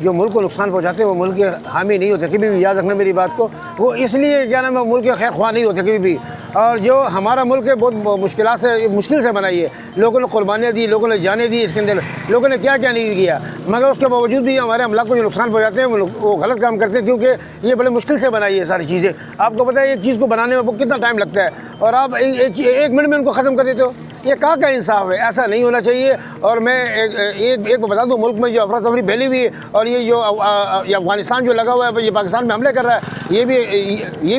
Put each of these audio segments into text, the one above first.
जो मुल्क को नुकसान पहुँचाते हैं वो मुल्क के हामी नहीं होते कभी भी, याद रखना मेरी बात को। वो इसलिए क्या नाम है मुल्क के खैर ख्वाह नहीं होते कभी भी। और जो हमारा मुल्क है बहुत मुश्किल से बनाई है, लोगों ने कुर्बानियाँ दी, लोगों ने जाने दी, इसके अंदर लोगों ने क्या क्या नहीं किया, मगर उसके बावजूद भी हमारे अमला को जो नुकसान पहुँचाते हैं वो गलत काम करते हैं, क्योंकि ये बड़े मुश्किल से बनाई है सारी चीज़ें। आपको पता है एक चीज़ को बनाने में कितना टाइम लगता है और आप एक मिनट में उनको ख़त्म कर देते हो। ये कहाँ का इंसाफ है? ऐसा नहीं होना चाहिए। और मैं एक बता दूँ, मुल्क में जो अफरा तफरी फैली हुई है और ये जो अफगानिस्तान जो लगा हुआ है, ये पाकिस्तान में हमले कर रहा है, ये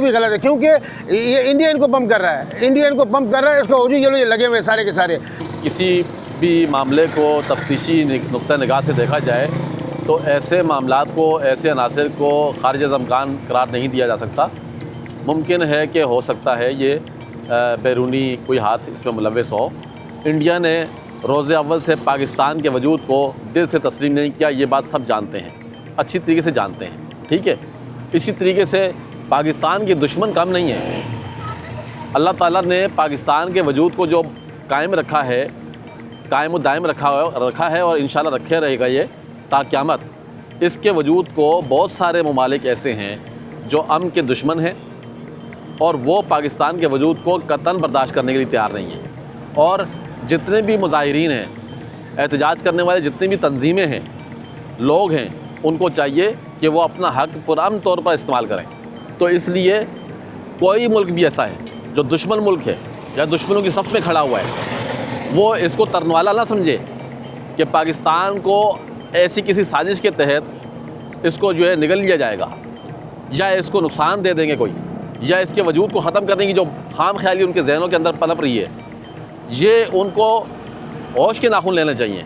भी गलत है, क्योंकि ये इंडिया इनको पंप कर रहा है, इसको वजूद ये लगे हुए सारे के सारे। किसी भी मामले को तफ्तीशी नुक्ता निगाह से देखा जाए तो ऐसे मामलात को, ऐसे अनासर को खारिज अज़-इम्कान करार नहीं दिया जा सकता। मुमकिन है कि हो सकता है ये बैरूनी कोई हाथ इसमें मुलव्वस हो। इंडिया ने रोज़े अव्वल से पाकिस्तान के वजूद को दिल से तस्लीम नहीं किया, ये बात सब जानते हैं, अच्छी तरीके से जानते हैं, ठीक है। इसी तरीके से पाकिस्तान के दुश्मन कम नहीं है। अल्लाह ताला ने पाकिस्तान के वजूद को जो कायम रखा है, कायम दायम रखा है और इंशाल्लाह रखे रहेगा ये ता क़यामत। इसके वजूद को बहुत सारे ममालिक ऐसे हैं जो अमन के दुश्मन हैं और वो पाकिस्तान के वजूद को कतन बर्दाश्त करने के लिए तैयार नहीं हैं। और जितने भी मुज़ाहिरीन हैं, एहतजाज करने वाले जितनी भी तंजीमें हैं, लोग हैं, उनको चाहिए कि वो अपना हक़ पुरअमन तौर पर इस्तेमाल करें। तो इसलिए कोई मुल्क भी ऐसा है जो दुश्मन मुल्क है या दुश्मनों की सफ़ में खड़ा हुआ है, वो इसको तरनवाला ना समझे कि पाकिस्तान को ऐसी किसी साजिश के तहत इसको जो है निगल लिया जाएगा या इसको नुकसान दे देंगे कोई, या इसके वजूद को ख़त्म करने की जो खाम ख्याली उनके जहनों के अंदर पनप रही है, ये उनको होश के नाखून लेने चाहिए।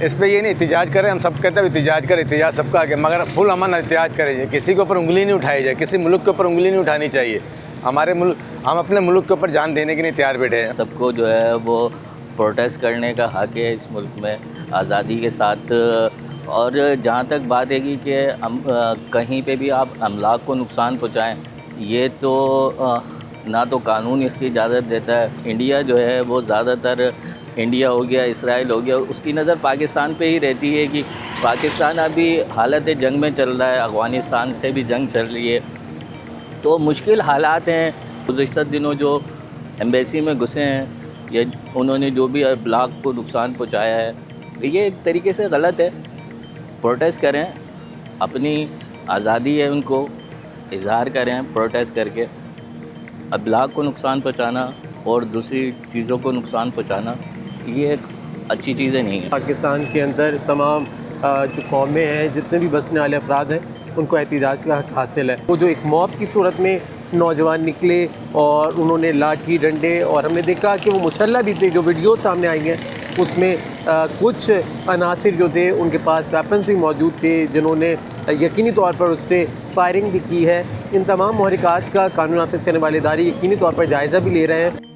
इस पर ये नहीं एहतजाज करें, हम सब कहते हैं एहतजाज करें, एहतजाज सबका आगे, मगर फुल अमन एहतजाज करें, किसी के ऊपर उंगली नहीं उठाई जाए, किसी मुल्क के ऊपर उंगली नहीं उठानी चाहिए। हमारे मुल्क, हम अपने मुल्क के ऊपर जान देने के लिए तैयार बैठे हैं। सबको जो है वो प्रोटेस्ट करने का हक़ है इस मुल्क में आज़ादी के साथ। और जहाँ तक बात है कि कहीं पे भी आप अमलाक को नुकसान पहुँचाएँ, ये तो ना तो कानून इसकी इजाज़त देता है। इंडिया जो है वो ज़्यादातर, इंडिया हो गया, इसराइल हो गया, उसकी नज़र पाकिस्तान पे ही रहती है कि पाकिस्तान अभी हालत जंग में चल रहा है, अफ़गानिस्तान से भी जंग चल रही है, तो मुश्किल हालात हैं। गुज़िश्ता दिनों जो एम्बेसी में घुसे हैं या उन्होंने जो भी ब्लॉक को नुकसान पहुँचाया है, ये एक तरीके से गलत है। प्रोटेस्ट करें, अपनी आज़ादी है, उनको इजहार करें प्रोटेस्ट करके। अब ब्लॉक को नुकसान पहुँचाना और दूसरी चीज़ों को नुकसान पहुँचाना ये एक अच्छी चीज़ें नहीं है। पाकिस्तान के अंदर तमाम जो कौमें हैं, जितने भी बसने वाले अफराद हैं, उनको एहतजाज का हक़ हासिल है। वो जो एक मॉब की सूरत में नौजवान निकले और उन्होंने लाठी डंडे, और हमने देखा कि वो मुसल्लह भी थे। जो वीडियो सामने आई हैं उसमें कुछ अनासिर जो थे उनके पास वेपन्स भी मौजूद थे, जिन्होंने यकीनी तौर पर उससे फायरिंग भी की है। इन तमाम महरिकात का कानून नाफिज़ करने वाले इदारे यकीनी तौर पर जायज़ा भी ले रहे हैं।